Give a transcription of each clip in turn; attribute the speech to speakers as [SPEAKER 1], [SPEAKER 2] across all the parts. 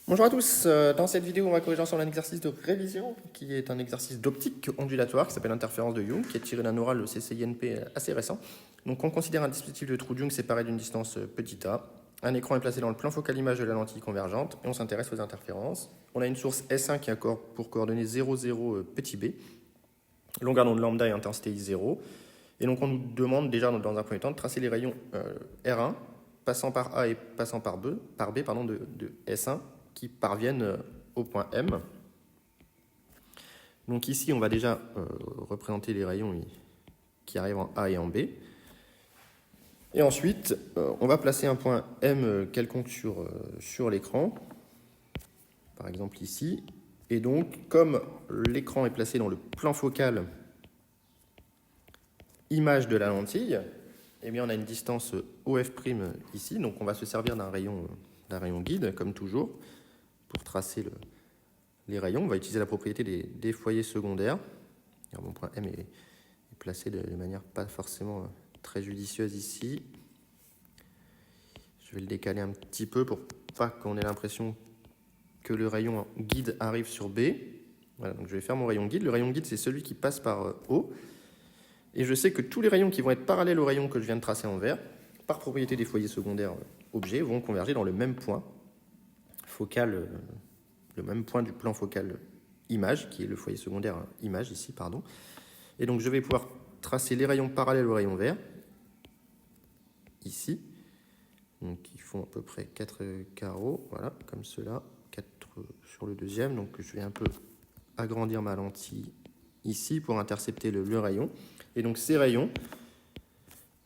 [SPEAKER 1] Bonjour à tous, dans cette vidéo on va corriger ensemble un exercice de révision qui est un exercice d'optique ondulatoire qui s'appelle interférence de Young, qui est tiré d'un oral CCINP assez récent. Donc on considère un dispositif de trou de Young séparé d'une distance petit a. Un écran est placé dans le plan focal image de la lentille convergente et on s'intéresse aux interférences. On a une source S1 qui a pour coordonnées 0, 0, petit b, longueur d'onde lambda et intensité I0. Et donc on nous demande déjà dans un premier temps de tracer les rayons R1 passant par A et passant par B de S1 qui parviennent au point M. Donc ici on va déjà représenter les rayons qui arrivent en A et en B. Et ensuite on va placer un point M quelconque sur l'écran, par exemple ici. Et donc comme l'écran est placé dans le plan focal image de la lentille, eh bien on a une distance OF' ici, donc on va se servir d'un rayon guide, comme toujours, pour tracer les rayons. On va utiliser la propriété des foyers secondaires. Alors, mon point M est placé de manière pas forcément très judicieuse ici. Je vais le décaler un petit peu pour pas qu'on ait l'impression que le rayon guide arrive sur B. Voilà, donc je vais faire mon rayon guide. Le rayon guide, c'est celui qui passe par O. Et je sais que tous les rayons qui vont être parallèles au rayon que je viens de tracer en vert, par propriété des foyers secondaires objets, vont converger dans le même point focal, le même point du plan focal image, qui est le foyer secondaire image ici, pardon. Et donc je vais pouvoir tracer les rayons parallèles au rayon vert, ici, donc ils font à peu près 4 carreaux, voilà, comme cela, 4 sur le deuxième, donc je vais un peu agrandir ma lentille ici pour intercepter le rayon. Et donc ces rayons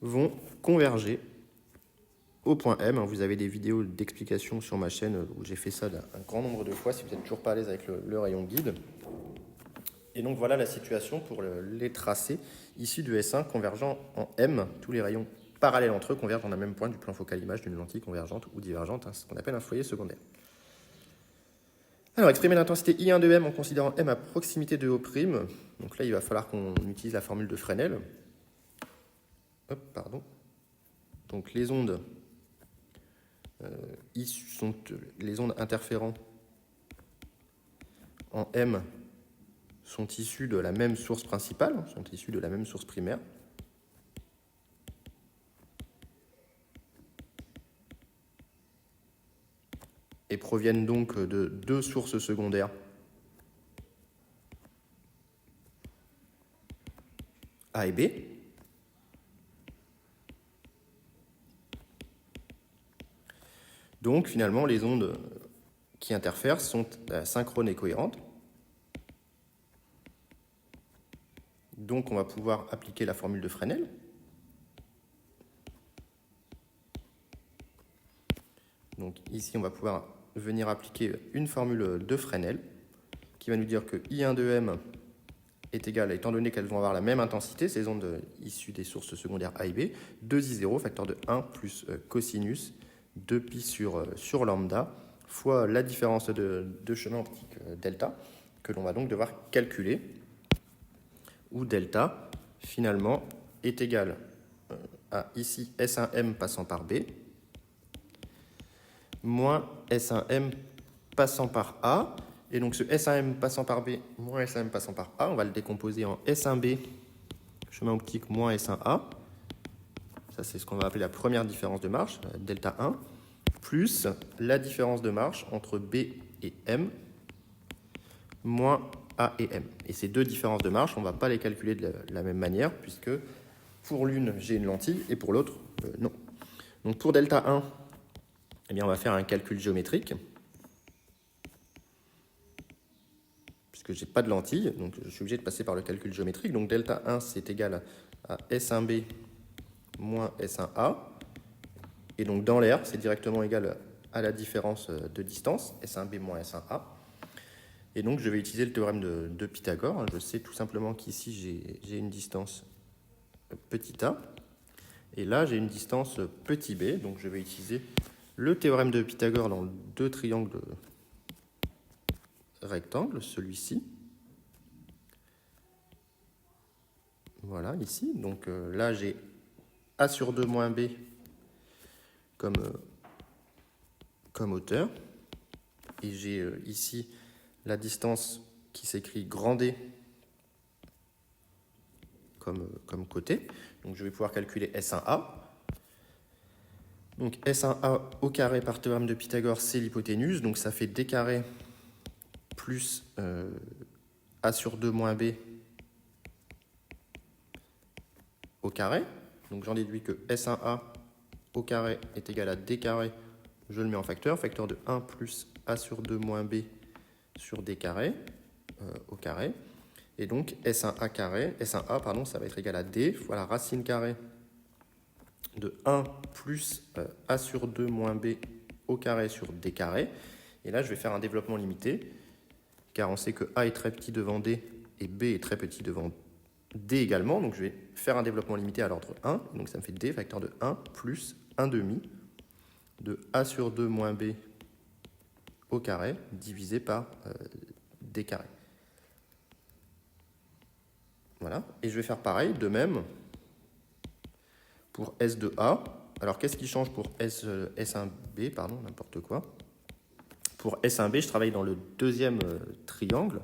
[SPEAKER 1] vont converger au point M. Vous avez des vidéos d'explication sur ma chaîne où j'ai fait ça un grand nombre de fois si vous n'êtes toujours pas à l'aise avec le rayon guide. Et donc voilà la situation pour les tracés issus de S1 convergent en M. Tous les rayons parallèles entre eux convergent dans le même point du plan focal image d'une lentille convergente ou divergente, ce qu'on appelle un foyer secondaire. Alors, exprimer l'intensité I1 de M en considérant M à proximité de O'. Donc là, il va falloir qu'on utilise la formule de Fresnel. Hop, pardon. Donc les ondes les ondes interférant en M sont issues de la même source principale, sont issues de la même source primaire. Et proviennent donc de deux sources secondaires. A et B. Donc finalement, les ondes qui interfèrent sont synchrones et cohérentes. Donc on va pouvoir appliquer la formule de Fresnel. Donc ici, on va pouvoir venir appliquer une formule de Fresnel qui va nous dire que I1 de M est égal, étant donné qu'elles vont avoir la même intensité, ces ondes issues des sources secondaires A et B, 2I0, facteur de 1 plus cosinus 2pi sur lambda, fois la différence de chemin optique delta, que l'on va donc devoir calculer, où delta, finalement, est égal à ici S1M passant par B, moins S1M passant par A. Et donc ce S1M passant par B moins S1M passant par A, on va le décomposer en S1B, chemin optique, moins S1A. Ça, c'est ce qu'on va appeler la première différence de marche, delta 1, plus la différence de marche entre B et M, moins A et M. Et ces deux différences de marche, on ne va pas les calculer de la même manière, puisque pour l'une, j'ai une lentille, et pour l'autre, non. Donc pour delta 1, eh bien, on va faire un calcul géométrique, puisque je n'ai pas de lentille, donc je suis obligé de passer par le calcul géométrique. Donc delta 1, c'est égal à S1B moins S1A. Et donc dans l'air, c'est directement égal à la différence de distance, S1B moins S1A. Et donc je vais utiliser le théorème de Pythagore. Je sais tout simplement qu'ici, j'ai une distance petit a. Et là, j'ai une distance petit b. Donc je vais utiliser le théorème de Pythagore dans deux triangles rectangles, celui-ci. Voilà, ici. Donc là, j'ai A sur 2 moins B comme hauteur. et j'ai ici la distance qui s'écrit grand D comme côté. Donc je vais pouvoir calculer S1A. Donc S1A au carré par théorème de Pythagore, c'est l'hypoténuse. Donc ça fait D carré plus A sur 2 moins B au carré. Donc j'en déduis que S1A au carré est égal à D carré. Je le mets en facteur. Facteur de 1 plus A sur 2 moins B sur D carré au carré. Et donc S1A carré, S1A, pardon, ça va être égal à D fois la racine carrée de 1 plus A sur 2 moins B au carré sur D carré. Et là, je vais faire un développement limité, car on sait que A est très petit devant D et B est très petit devant D également. Donc je vais faire un développement limité à l'ordre 1. Donc ça me fait D facteur de 1 plus 1 demi de A sur 2 moins B au carré divisé par D carré. Voilà. Et je vais faire pareil, de même, pour S de A. Alors, qu'est-ce qui change pour S1B, pardon, n'importe quoi. Pour S1B, je travaille dans le deuxième triangle,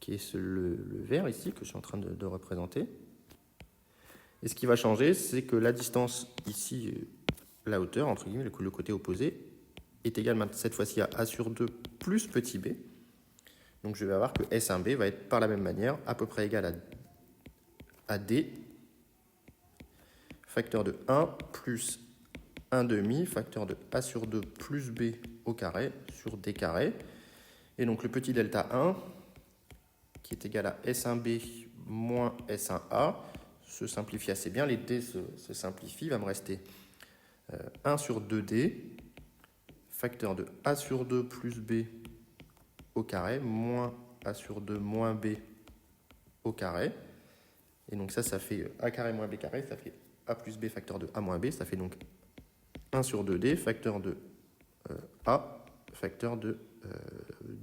[SPEAKER 1] qui est le vert ici, que je suis en train de représenter. Et ce qui va changer, c'est que la distance ici, la hauteur, entre guillemets, le côté opposé, est égale cette fois-ci à A sur 2 plus petit b. Donc je vais avoir que S1B va être par la même manière à peu près égal à D, facteur de 1 plus 1 demi, facteur de A sur 2 plus B au carré sur D carré. Et donc le petit delta 1, qui est égal à S1B moins S1A, se simplifie assez bien. Les D se simplifient. Il va me rester 1 sur 2D, facteur de A sur 2 plus B au carré, moins A sur 2 moins B au carré. Et donc ça fait A carré moins B carré, ça fait A plus B facteur de A moins B, ça fait donc 1 sur 2D, facteur de A, facteur de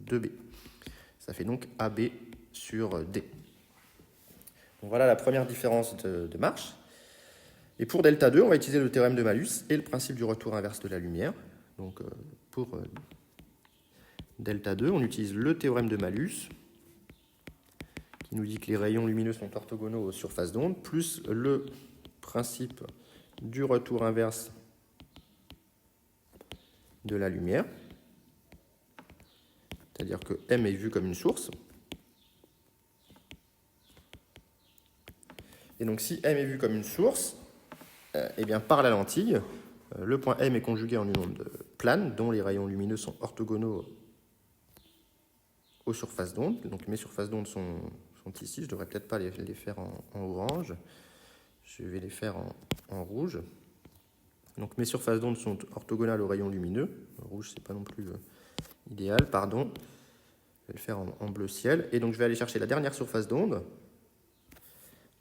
[SPEAKER 1] 2B. Ça fait donc AB sur D. Donc voilà la première différence de marche. Et pour delta 2, on va utiliser le théorème de Malus et le principe du retour inverse de la lumière. Donc pour delta 2, on utilise le théorème de Malus, qui nous dit que les rayons lumineux sont orthogonaux aux surfaces d'onde, plus le principe du retour inverse de la lumière, c'est-à-dire que M est vu comme une source. Et donc si M est vu comme une source, eh bien par la lentille, le point M est conjugué en une onde plane dont les rayons lumineux sont orthogonaux aux surfaces d'onde. Donc mes surfaces d'onde sont ici, je ne devrais peut-être pas les faire en orange, je vais les faire en rouge. Donc mes surfaces d'onde sont orthogonales aux rayons lumineux. Le rouge, c'est pas non plus idéal, pardon. Je vais le faire en bleu ciel. Et donc je vais aller chercher la dernière surface d'onde,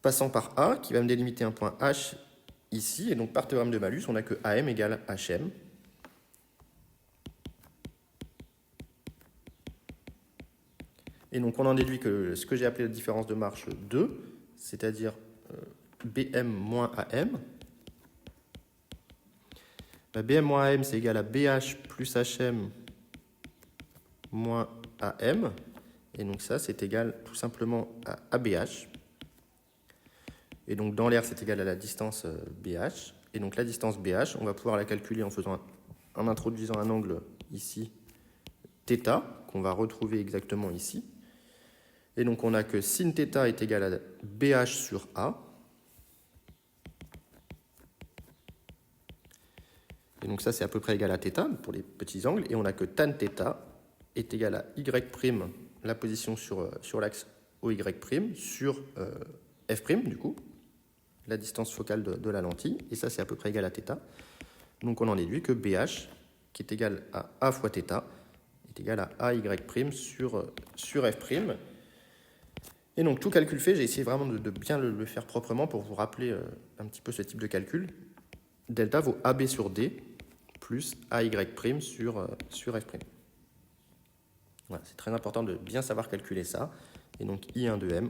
[SPEAKER 1] passant par A, qui va me délimiter un point H ici. Et donc par théorème de Malus, on n'a que AM égale HM. Et donc on en déduit que ce que j'ai appelé la différence de marche 2, c'est-à-dire BM moins AM. BM moins AM, c'est égal à BH plus HM moins AM. Et donc ça, c'est égal tout simplement à ABH. Et donc dans l'air, c'est égal à la distance BH. Et donc la distance BH, on va pouvoir la calculer en introduisant un angle ici, θ, qu'on va retrouver exactement ici. Et donc on a que sin θ est égal à BH sur A. Et donc ça, c'est à peu près égal à θ pour les petits angles. Et on a que tan θ est égal à Y', la position sur l'axe OY', sur F', du coup, la distance focale de la lentille. Et ça, c'est à peu près égal à θ. Donc on en déduit que BH, qui est égal à A fois θ, est égal à AY' sur F'. Et donc tout calcul fait, j'ai essayé vraiment de bien le faire proprement pour vous rappeler un petit peu ce type de calcul. Delta vaut AB sur D plus AY' sur F'. Voilà, c'est très important de bien savoir calculer ça. Et donc I1 de M,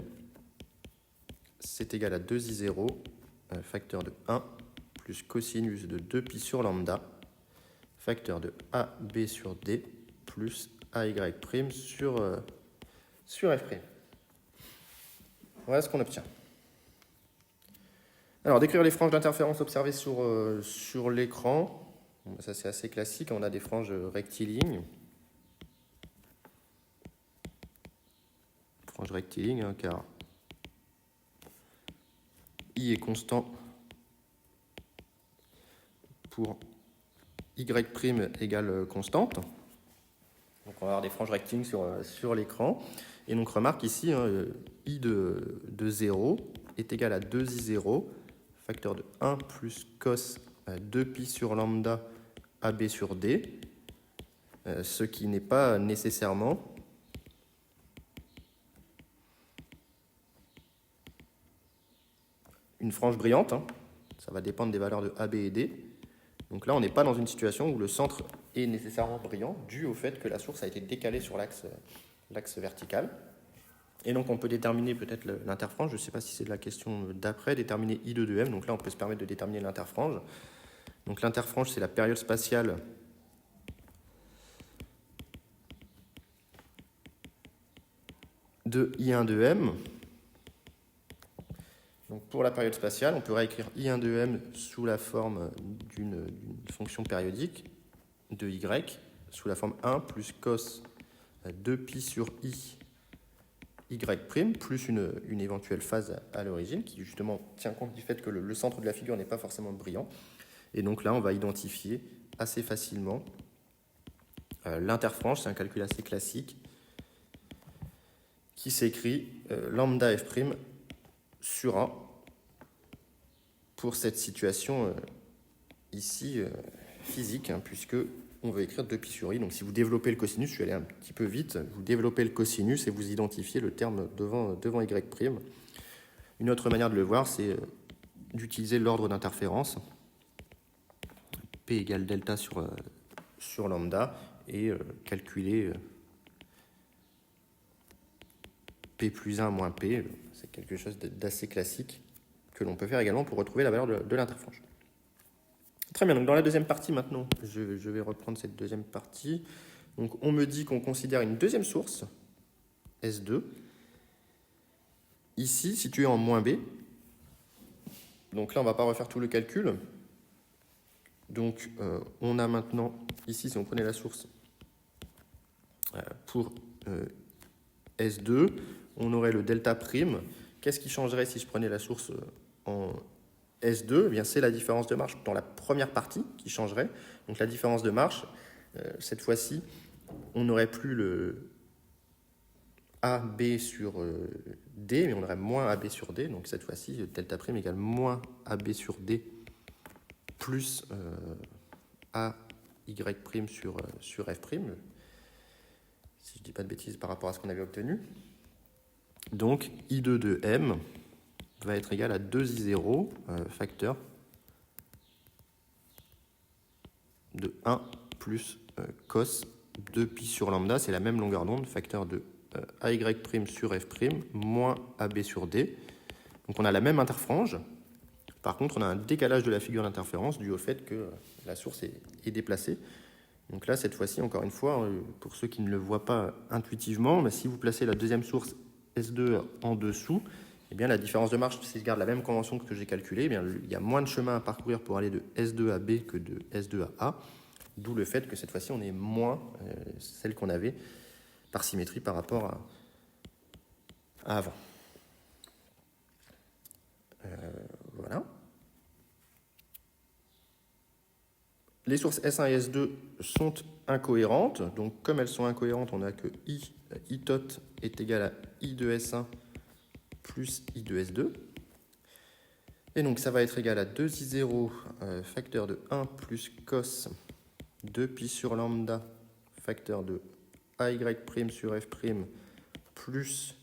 [SPEAKER 1] c'est égal à 2I0, facteur de 1, plus cosinus de 2pi sur lambda, facteur de AB sur D, plus plus AY' sur F'. Voilà ce qu'on obtient. Alors, décrire les franges d'interférence observées sur l'écran. Bon, ça, c'est assez classique. On a des franges rectilignes. Frange rectiligne, hein, car I est constant pour Y' égale constante. Donc, on va avoir des franges rectilignes sur l'écran. Et donc, remarque ici, hein, I de 0 est égal à 2I0, facteur de 1 plus cos 2pi sur lambda AB sur D, ce qui n'est pas nécessairement une frange brillante. Hein. Ça va dépendre des valeurs de AB et D. Donc là, on n'est pas dans une situation où le centre est nécessairement brillant, dû au fait que la source a été décalée sur l'axe vertical. Et donc, on peut déterminer peut-être l'interfrange. Je ne sais pas si c'est de la question d'après, déterminer I de M. Donc là, on peut se permettre de déterminer l'interfrange. Donc l'interfrange, c'est la période spatiale de I1 de M. Donc pour la période spatiale, on peut réécrire I1 de M sous la forme d'une fonction périodique de Y, sous la forme 1 plus cos 2pi sur I Y' plus une éventuelle phase à l'origine qui justement tient compte du fait que le centre de la figure n'est pas forcément brillant. Et donc là, on va identifier assez facilement l'interfrange, c'est un calcul assez classique, qui s'écrit lambda f' sur A pour cette situation ici physique, hein, puisque on veut écrire 2pi sur i. Donc si vous développez le cosinus, je suis allé un petit peu vite, vous développez le cosinus et vous identifiez le terme devant y'. Une autre manière de le voir, c'est d'utiliser l'ordre d'interférence. P égale delta sur lambda et calculer P plus 1 moins P. C'est quelque chose d'assez classique que l'on peut faire également pour retrouver la valeur de l'interfrange. Très bien, donc dans la deuxième partie maintenant, je vais reprendre cette deuxième partie. Donc on me dit qu'on considère une deuxième source, S2, ici située en moins B. Donc là, on ne va pas refaire tout le calcul. Donc on a maintenant, ici, si on prenait la source pour S2, on aurait le delta prime. Qu'est-ce qui changerait si je prenais la source en S2, eh bien, c'est la différence de marche dans la première partie qui changerait. Donc la différence de marche, cette fois-ci, on n'aurait plus le AB sur D, mais on aurait moins AB sur D. Donc cette fois-ci, delta prime égale moins AB sur D plus AY' sur F', si je ne dis pas de bêtises par rapport à ce qu'on avait obtenu. Donc I2 de M va être égal à 2I0, facteur de 1 plus cos 2pi sur lambda, c'est la même longueur d'onde, facteur de AY' sur F' moins AB sur D. Donc on a la même interfrange, par contre on a un décalage de la figure d'interférence dû au fait que la source est déplacée. Donc là, cette fois-ci, encore une fois, pour ceux qui ne le voient pas intuitivement, si vous placez la deuxième source S2 en dessous, eh bien, la différence de marche, si je garde la même convention que j'ai calculée, eh bien, il y a moins de chemin à parcourir pour aller de S2 à B que de S2 à A, d'où le fait que cette fois-ci, on est moins celle qu'on avait par symétrie par rapport à avant. Voilà. Les sources S1 et S2 sont incohérentes, donc comme elles sont incohérentes, on a que I tot est égal à I de S1 plus I de S2. Et donc ça va être égal à 2I0, facteur de 1 plus cos 2pi sur lambda, facteur de AY' sur F' plus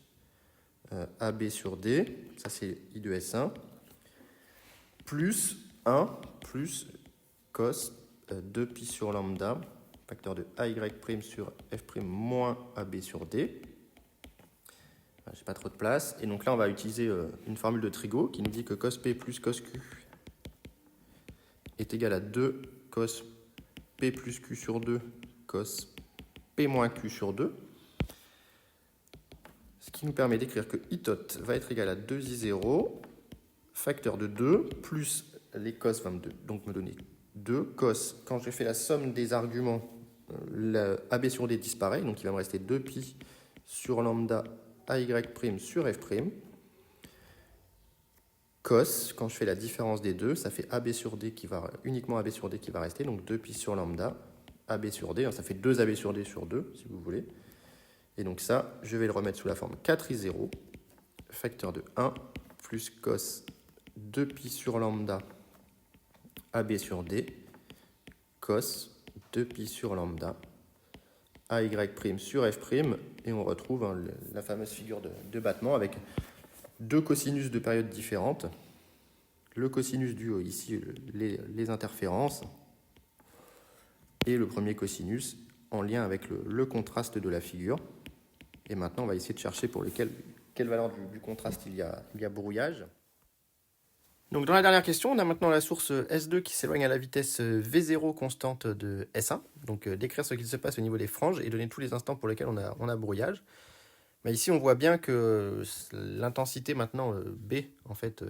[SPEAKER 1] AB sur D, ça c'est I de S1, plus 1 plus cos 2pi sur lambda, facteur de AY' sur F' moins AB sur D. J'ai pas trop de place. Et donc là, on va utiliser une formule de Trigo qui nous dit que cos P plus cos Q est égal à 2 cos P plus Q sur 2 cos P moins Q sur 2. Ce qui nous permet d'écrire que I tot va être égal à 2I0, facteur de 2, plus les cos va donc me donner 2. Cos, quand je fais la somme des arguments, AB sur D disparaît, donc il va me rester 2pi sur lambda AY' sur F'. Cos, quand je fais la différence des deux, ça fait AB sur D qui va, uniquement AB sur D qui va rester, donc 2pi sur lambda, AB sur D, ça fait 2 AB sur D sur 2, si vous voulez. Et donc ça, je vais le remettre sous la forme 4i0, facteur de 1, plus cos 2pi sur lambda, AB sur D, cos 2pi sur lambda, AY' sur F', et on retrouve la fameuse figure de battement avec deux cosinus de périodes différentes. Le cosinus dû ici, les interférences, et le premier cosinus en lien avec le contraste de la figure. Et maintenant, on va essayer de chercher pour quelle valeur du contraste il y a brouillage. Donc dans la dernière question, on a maintenant la source S2 qui s'éloigne à la vitesse V0 constante de S1. Donc décrire ce qu'il se passe au niveau des franges et donner tous les instants pour lesquels on a brouillage. Mais ici, on voit bien que l'intensité maintenant B, en fait,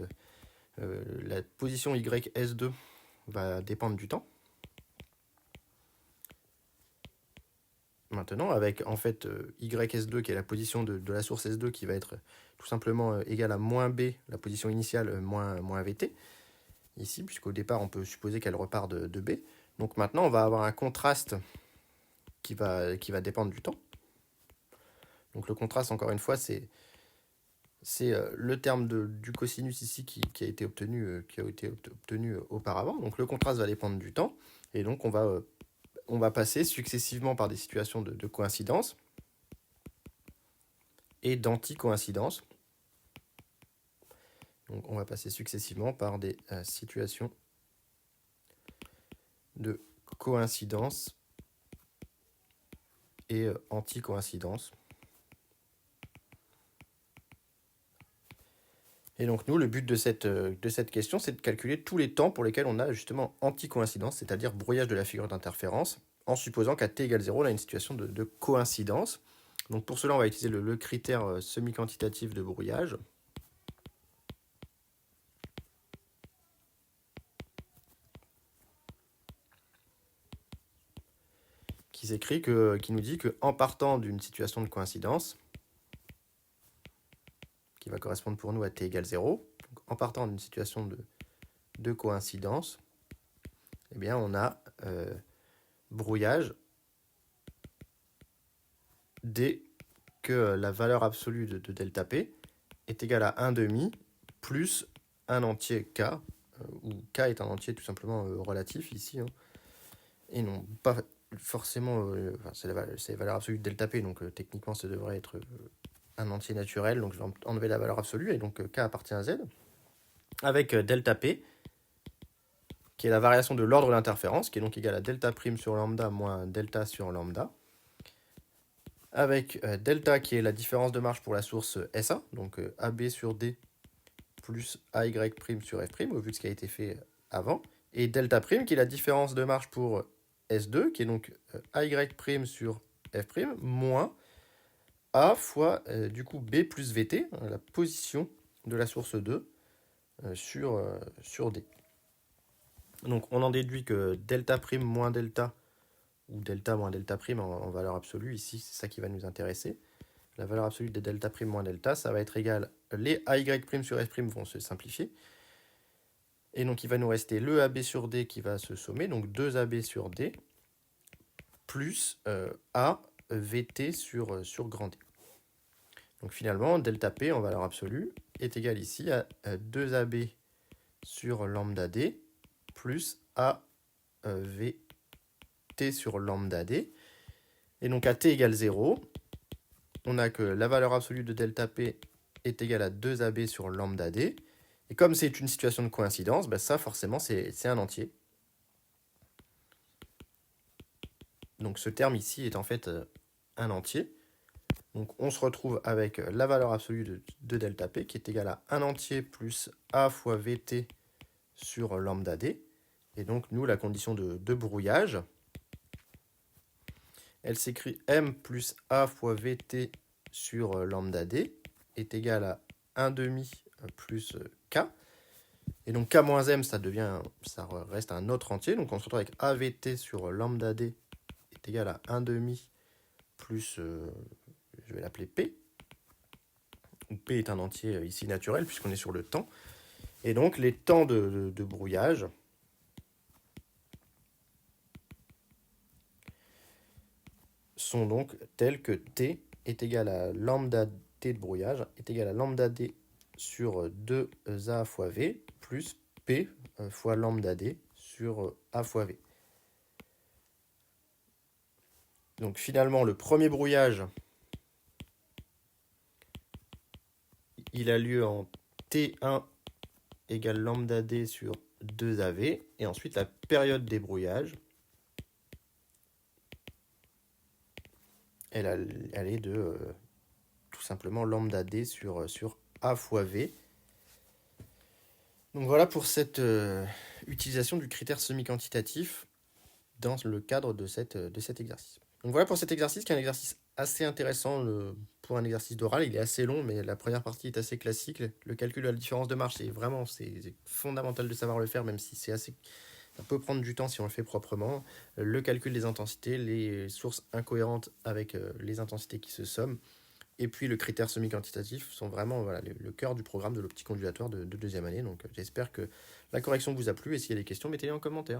[SPEAKER 1] la position YS2 va dépendre du temps. Maintenant, avec en fait YS2 qui est la position de la source S2 qui va être tout simplement égale à moins B, la position initiale moins VT, ici, puisqu'au départ, on peut supposer qu'elle repart de B. Donc maintenant, on va avoir un contraste qui va dépendre du temps. Donc le contraste, encore une fois, c'est le terme du cosinus ici qui a été obtenu auparavant. Donc le contraste va dépendre du temps, et donc on va passer successivement par des situations de coïncidence et d'anti-coïncidence. Donc on va passer successivement par des situations de coïncidence et anti-coïncidence. Et donc nous, le but de cette question, c'est de calculer tous les temps pour lesquels on a justement anti-coïncidence, c'est-à-dire brouillage de la figure d'interférence, en supposant qu'à t égale 0, on a une situation de coïncidence. Donc pour cela, on va utiliser le critère semi-quantitatif de brouillage. Qui nous dit qu'en partant d'une situation de coïncidence, qui va correspondre pour nous à t égale 0, donc en partant d'une situation de coïncidence, eh bien on a brouillage dès que la valeur absolue de delta P est égale à 1/2 plus un entier K, où K est un entier tout simplement relatif ici, et non pas forcément, c'est la valeur absolue de delta P, donc techniquement ça devrait être un entier naturel, donc je vais enlever la valeur absolue, et donc K appartient à Z, avec delta P, qui est la variation de l'ordre de l'interférence, qui est donc égale à delta prime sur lambda moins delta sur lambda, avec delta qui est la différence de marge pour la source S1, donc AB sur D plus AY' sur F', au vu de ce qui a été fait avant, et delta prime qui est la différence de marge pour S2, qui est donc AY' sur F', moins A fois du coup B plus VT, la position de la source 2 sur D. Donc on en déduit que delta prime moins delta, ou delta moins delta prime en valeur absolue, ici c'est ça qui va nous intéresser. La valeur absolue de delta prime moins delta, ça va être égal, les AY' sur F' vont se simplifier. Et donc il va nous rester le AB sur D qui va se sommer, donc 2AB sur D, plus A VT sur grand D. Donc finalement, delta P en valeur absolue est égal ici à 2AB sur lambda D, plus A VT sur lambda D. Et donc à t égale 0, on a que la valeur absolue de delta P est égale à 2AB sur lambda D. Et comme c'est une situation de coïncidence, ben ça forcément c'est un entier. Donc ce terme ici est en fait un entier. Donc on se retrouve avec la valeur absolue de delta P qui est égale à 1 entier plus A fois VT sur lambda D. Et donc nous, la condition de brouillage, Elle s'écrit m plus a fois vt sur lambda d est égal à 1 demi plus k. Et donc k moins m, ça reste un autre entier. Donc on se retrouve avec avt sur lambda d est égal à 1 demi plus, je vais l'appeler p. Où p est un entier ici naturel puisqu'on est sur le temps. Et donc les temps de brouillage sont donc tels que t est égal à lambda t de brouillage est égal à lambda d sur 2a fois v plus p fois lambda d sur a fois v. Donc finalement, le premier brouillage, il a lieu en T1 égale lambda d sur 2AV. Et ensuite, la période des brouillages, elle est de tout simplement lambda d sur A fois V. Donc voilà pour cette utilisation du critère semi-quantitatif dans le cadre de cet exercice. Donc voilà pour cet exercice qui est un exercice assez intéressant pour un exercice d'oral. Il est assez long, mais la première partie est assez classique. Le calcul de la différence de marge, c'est fondamental de savoir le faire, même si ça peut prendre du temps si on le fait proprement. Le calcul des intensités, les sources incohérentes avec les intensités qui se somment, et puis le critère semi-quantitatif sont vraiment le cœur du programme de l'optique ondulatoire de deuxième année. Donc j'espère que la correction vous a plu, et s'il y a des questions, mettez-les en commentaire.